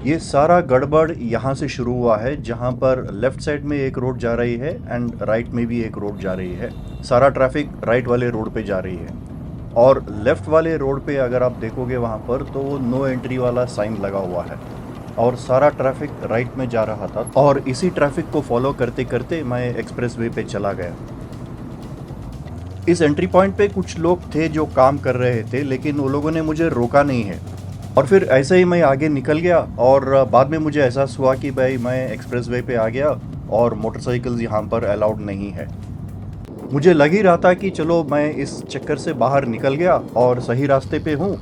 ये सारा गड़बड़ यहाँ से शुरू हुआ है, जहाँ पर लेफ्ट साइड में एक रोड जा रही है एंड राइट में भी एक रोड जा रही है। सारा ट्रैफिक राइट वाले रोड पे जा रही है और लेफ्ट वाले रोड पे अगर आप देखोगे वहाँ पर तो वो नो एंट्री वाला साइन लगा हुआ है और सारा ट्रैफिक राइट में जा रहा था और इसी ट्रैफिक को फॉलो करते करते मैं एक्सप्रेस वे पे चला गया। इस एंट्री पॉइंट पे कुछ लोग थे जो काम कर रहे थे, लेकिन वो लोगों ने मुझे रोका नहीं है और फिर ऐसे ही मैं आगे निकल गया और बाद में मुझे एहसास हुआ कि भाई मैं एक्सप्रेसवे पे आ गया और मोटरसाइकिल्स यहाँ पर अलाउड नहीं है। मुझे लग ही रहा था कि चलो मैं इस चक्कर से बाहर निकल गया और सही रास्ते पे हूँ,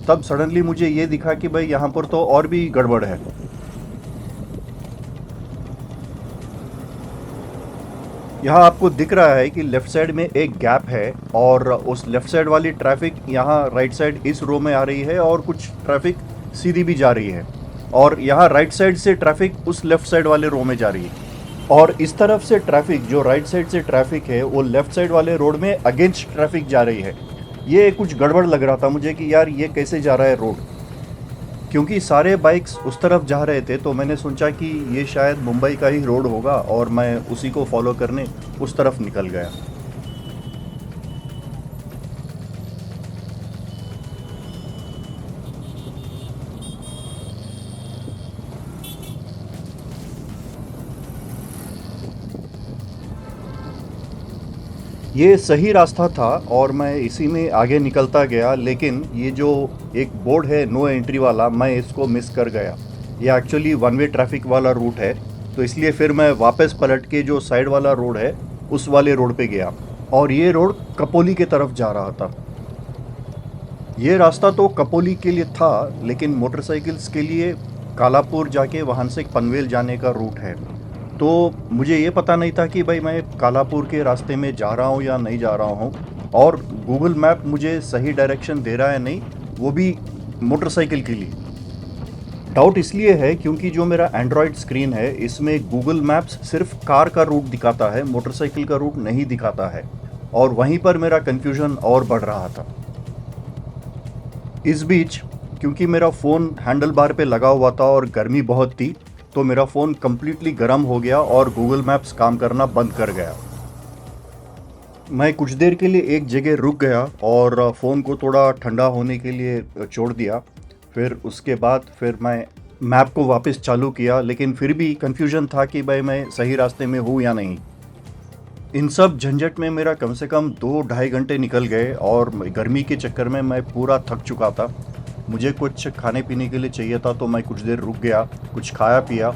तब सडनली मुझे ये दिखा कि भाई यहाँ पर तो और भी गड़बड़ है। यहाँ आपको दिख रहा है कि लेफ़्ट साइड में एक गैप है और उस लेफ़्ट साइड वाली ट्रैफ़िक यहाँ राइट साइड इस रो में आ रही है और कुछ ट्रैफ़िक सीधी भी जा रही है और यहाँ राइट साइड से ट्रैफ़िक उस लेफ़्ट साइड वाले रो में जा रही है और इस तरफ से ट्रैफ़िक जो राइट साइड से ट्रैफ़िक है वो लेफ़्ट साइड वाले रोड में अगेंस्ट ट्रैफ़िक जा रही है। ये कुछ गड़बड़ लग रहा था मुझे कि यार ये कैसे जा रहा है रोड, क्योंकि सारे बाइक्स उस तरफ जा रहे थे तो मैंने सोचा कि ये शायद मुंबई का ही रोड होगा और मैं उसी को फॉलो करने उस तरफ निकल गया। ये सही रास्ता था और मैं इसी में आगे निकलता गया, लेकिन ये जो एक बोर्ड है नो एंट्री वाला, मैं इसको मिस कर गया। ये एक्चुअली वन वे ट्रैफिक वाला रूट है, तो इसलिए फिर मैं वापस पलट के जो साइड वाला रोड है उस वाले रोड पे गया और ये रोड कपोली के तरफ जा रहा था। ये रास्ता तो कपोली के लिए था, लेकिन मोटरसाइकिल्स के लिए कालापुर जाके वहाँ से पनवेल जाने का रूट है। तो मुझे ये पता नहीं था कि भाई मैं कालापुर के रास्ते में जा रहा हूँ या नहीं जा रहा हूँ और गूगल मैप मुझे सही डायरेक्शन दे रहा है नहीं, वो भी मोटरसाइकिल के लिए। डाउट इसलिए है क्योंकि जो मेरा एंड्रॉयड स्क्रीन है इसमें गूगल मैप्स सिर्फ कार का रूट दिखाता है, मोटरसाइकिल का रूट नहीं दिखाता है और वहीं पर मेरा कन्फ्यूज़न और बढ़ रहा था। इस बीच क्योंकि मेरा फ़ोन हैंडल बार पे लगा हुआ था और गर्मी बहुत थी, तो मेरा फ़ोन कम्प्लीटली गर्म हो गया और गूगल मैप्स काम करना बंद कर गया। मैं कुछ देर के लिए एक जगह रुक गया और फ़ोन को थोड़ा ठंडा होने के लिए छोड़ दिया। फिर उसके बाद फिर मैं मैप को वापस चालू किया, लेकिन फिर भी कन्फ्यूज़न था कि भाई मैं सही रास्ते में हूँ या नहीं। इन सब झंझट में मेरा कम से कम 2-2.5 घंटे निकल गए और गर्मी के चक्कर में मैं पूरा थक चुका था। मुझे कुछ खाने पीने के लिए चाहिए था, तो मैं कुछ देर रुक गया, कुछ खाया पिया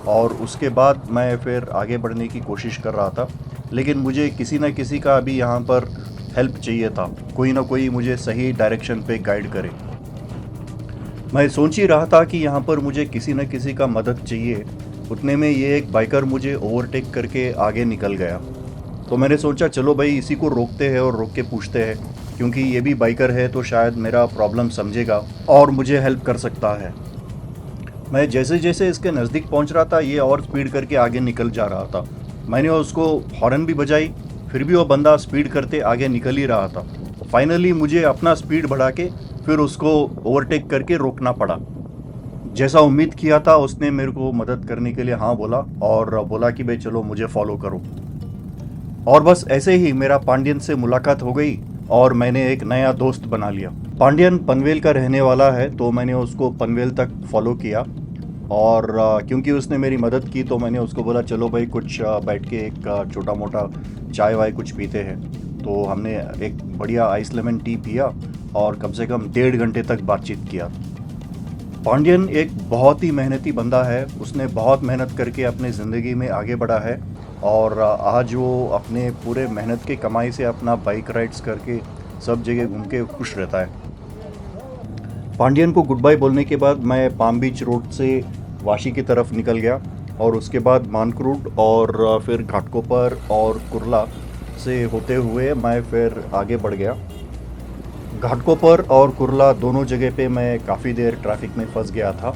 और उसके बाद मैं फिर आगे बढ़ने की कोशिश कर रहा था। लेकिन मुझे किसी न किसी का अभी यहाँ पर हेल्प चाहिए था, कोई ना कोई मुझे सही डायरेक्शन पे गाइड करे। मैं सोच ही रहा था कि यहाँ पर मुझे किसी न किसी का मदद चाहिए। उतने में ये एक बाइकर मुझे ओवरटेक करके आगे निकल गया, तो मैंने सोचा चलो भाई इसी को रोकते हैं और रोक के पूछते हैं, क्योंकि ये भी बाइकर है तो शायद मेरा प्रॉब्लम समझेगा और मुझे हेल्प कर सकता है। मैं जैसे जैसे इसके नज़दीक पहुंच रहा था ये और स्पीड करके आगे निकल जा रहा था। मैंने उसको हॉर्न भी बजाई, फिर भी वो बंदा स्पीड करते आगे निकल ही रहा था। फाइनली मुझे अपना स्पीड बढ़ा के फिर उसको ओवरटेक करके रोकना पड़ा। जैसा उम्मीद किया था उसने मेरे को मदद करने के लिए हाँ बोला और बोला कि भाई चलो मुझे फॉलो करो। और बस ऐसे ही मेरा पांडियन से मुलाकात हो गई और मैंने एक नया दोस्त बना लिया। पांडियन पनवेल का रहने वाला है, तो मैंने उसको पनवेल तक फॉलो किया और क्योंकि उसने मेरी मदद की तो मैंने उसको बोला चलो भाई कुछ बैठ के एक छोटा मोटा चाय वाय कुछ पीते हैं। तो हमने एक बढ़िया आइस लेमन टी पिया और कम से कम 1.5 घंटे तक बातचीत किया। पांडियन एक बहुत ही मेहनती बंदा है, उसने बहुत मेहनत करके अपने ज़िंदगी में आगे बढ़ा है और आज वो अपने पूरे मेहनत के कमाई से अपना बाइक राइड्स करके सब जगह घूम के खुश रहता है। पांडियन को गुड बाय बोलने के बाद मैं पाम बीच रोड से वाशी की तरफ निकल गया और उसके बाद मानक्रूड और फिर घाटकोपर और कुर्ला से होते हुए मैं फिर आगे बढ़ गया। घाटकोपर और कुर्ला दोनों जगह पे मैं काफ़ी देर ट्रैफिक में फंस गया था।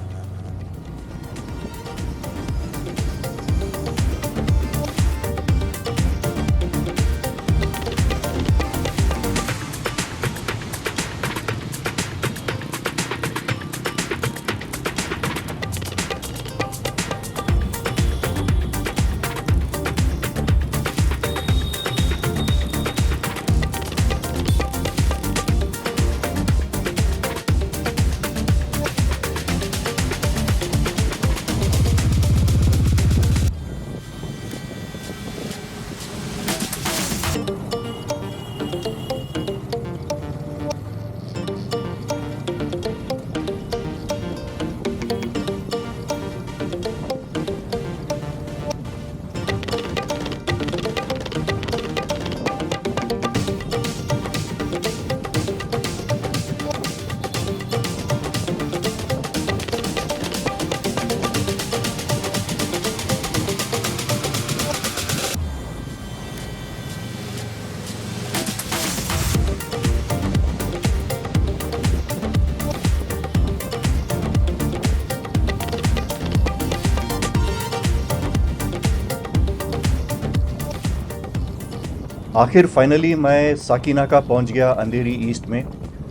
आखिर फाइनली मैं साकिनाका पहुंच गया, अंधेरी ईस्ट में।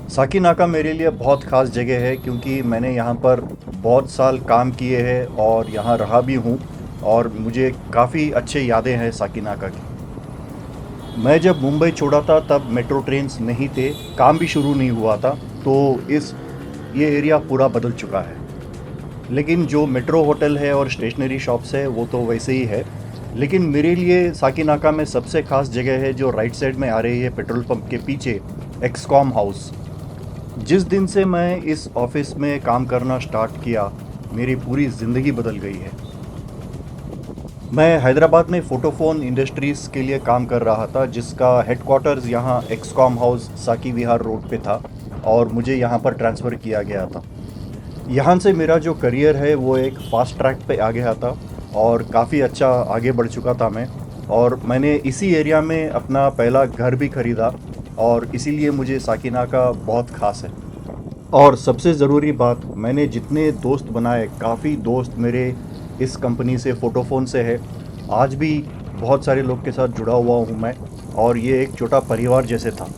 साकिनाका मेरे लिए बहुत ख़ास जगह है क्योंकि मैंने यहाँ पर बहुत साल काम किए हैं और यहाँ रहा भी हूँ, और मुझे काफ़ी अच्छे यादें हैं साकिनाका की। मैं जब मुंबई छोड़ा था तब मेट्रो ट्रेन्स नहीं थे, काम भी शुरू नहीं हुआ था, तो ये एरिया पूरा बदल चुका है। लेकिन जो मेट्रो होटल है और स्टेशनरी शॉप्स है वो तो वैसे ही है। लेकिन मेरे लिए साकिनाका में सबसे ख़ास जगह है जो राइट साइड में आ रही है पेट्रोल पंप के पीछे, एक्सकॉम हाउस। जिस दिन से मैं इस ऑफिस में काम करना स्टार्ट किया, मेरी पूरी ज़िंदगी बदल गई है। मैं हैदराबाद में फ़ोटोफ़ोन इंडस्ट्रीज़ के लिए काम कर रहा था, जिसका हेडक्वार्टर्स यहाँ एक्सकॉम हाउस साकी विहार रोड पे था, और मुझे यहाँ पर ट्रांसफ़र किया गया था। यहाँ से मेरा जो करियर है वो एक फ़ास्ट ट्रैक पे आ गया था और काफ़ी अच्छा आगे बढ़ चुका था मैं। और मैंने इसी एरिया में अपना पहला घर भी ख़रीदा, और इसीलिए मुझे साकिनाका बहुत ख़ास है। और सबसे ज़रूरी बात, मैंने जितने दोस्त बनाए, काफ़ी दोस्त मेरे इस कंपनी से, फ़ोटोफ़ोन से है। आज भी बहुत सारे लोग के साथ जुड़ा हुआ हूँ मैं, और ये एक छोटा परिवार जैसे था।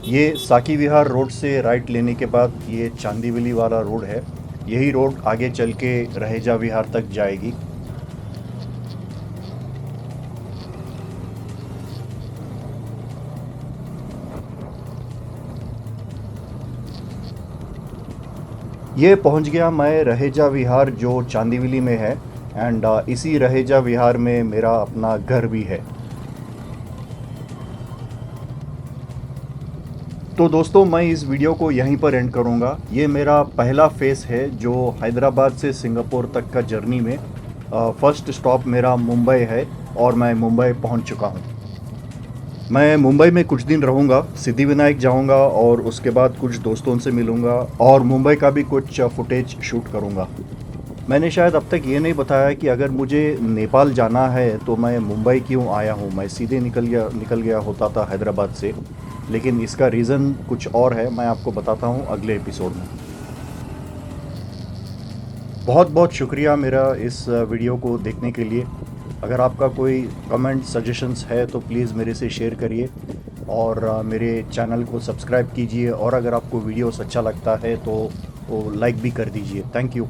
ये साकी विहार रोड से राइट लेने के बाद ये चांदीवली वाला रोड है। यही रोड आगे चल के रहेजा विहार तक जाएगी। ये पहुंच गया मैं रहेजा विहार जो चांदीवली में है, एंड इसी रहेजा विहार में मेरा अपना घर भी है। तो दोस्तों, मैं इस वीडियो को यहीं पर एंड करूंगा। ये मेरा पहला फेस है जो हैदराबाद से सिंगापुर तक का जर्नी में। फर्स्ट स्टॉप मेरा मुंबई है और मैं मुंबई पहुंच चुका हूं। मैं मुंबई में कुछ दिन रहूंगा, सिद्धिविनायक जाऊंगा और उसके बाद कुछ दोस्तों से मिलूंगा और मुंबई का भी कुछ फुटेज शूट करूंगा। मैंने शायद अब तक ये नहीं बताया कि अगर मुझे नेपाल जाना है तो मैं मुंबई क्यों आया हूँ। मैं सीधे निकल गया होता था हैदराबाद से, लेकिन इसका रीज़न कुछ और है। मैं आपको बताता हूँ अगले एपिसोड में। बहुत बहुत शुक्रिया मेरा इस वीडियो को देखने के लिए। अगर आपका कोई कमेंट सजेशंस है तो प्लीज़ मेरे से शेयर करिए, और मेरे चैनल को सब्सक्राइब कीजिए, और अगर आपको वीडियोस अच्छा लगता है तो लाइक भी कर दीजिए। Thank you.